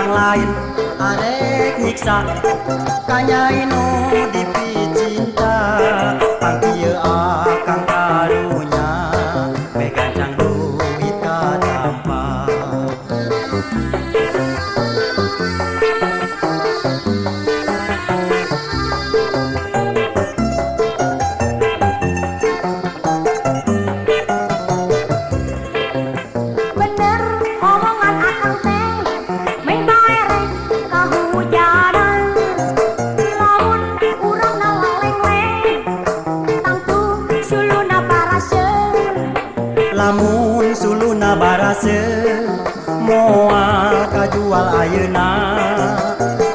lain arek nyiksa kanyainu dipicinta pangkieu akang karunya megancang duit katampa. Lamun suluna barase moal kajual ayeuna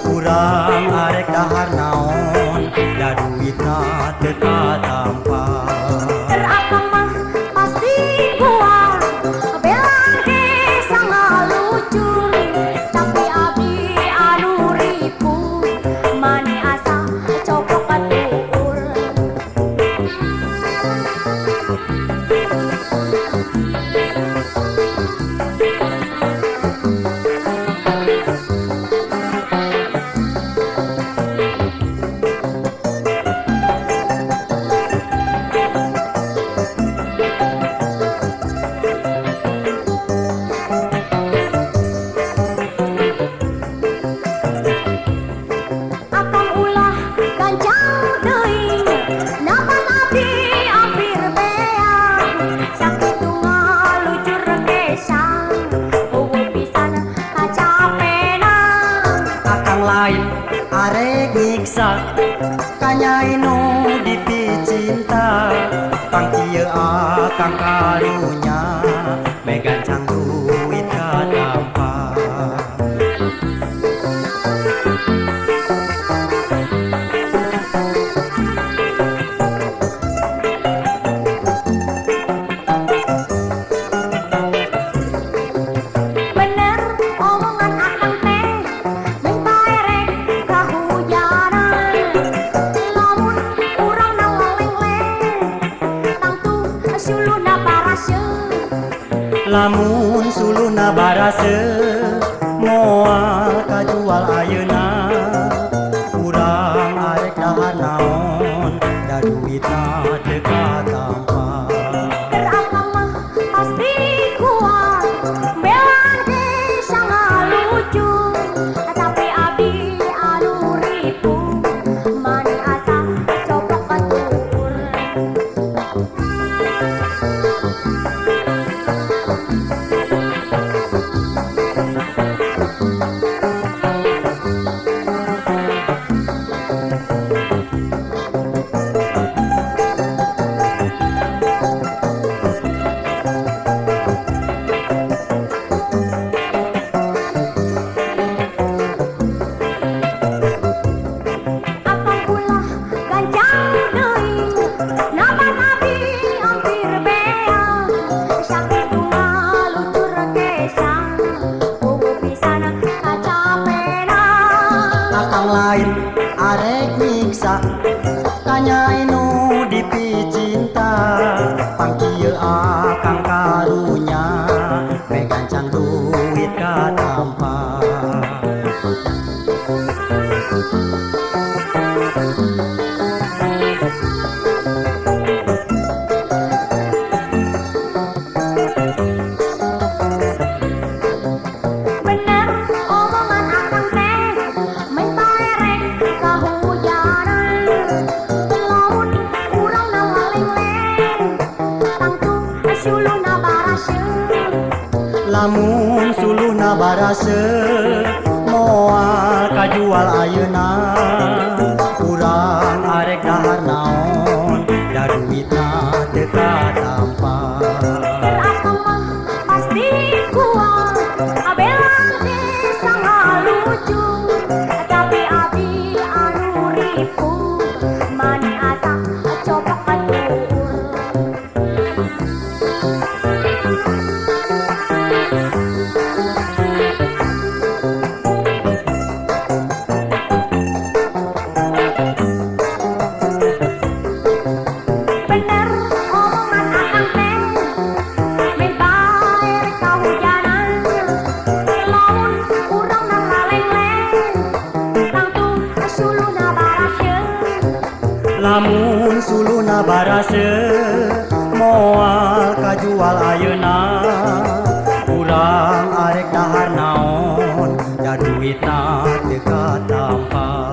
urang arek dahar naon da duitna teu katampa. Terakang mah pasti gua belang ke sanga lucu tapi abdi anu ripu mani asa copok katuur. Lain arek nyiksa kanyainu dipicinta pangkieu akang karunya megancang duit katampa. Lamun suluna barase moal kajual ayeuna urang arek dahar naon da duitna teu katampa. Terakang mah pasti gua belang ke sanga lucu tapi abdi anu ripu mani asa copok katuur. Lain arek nyiksa kanyainu dipicinta pangkieu akang karunya megancang duit katampa. Lamun suluna barase moal kajual ayeuna urang arek dahar naon Lamun suluna barase moal kajual ayeuna urang arek dahar naon da duitna teu katampa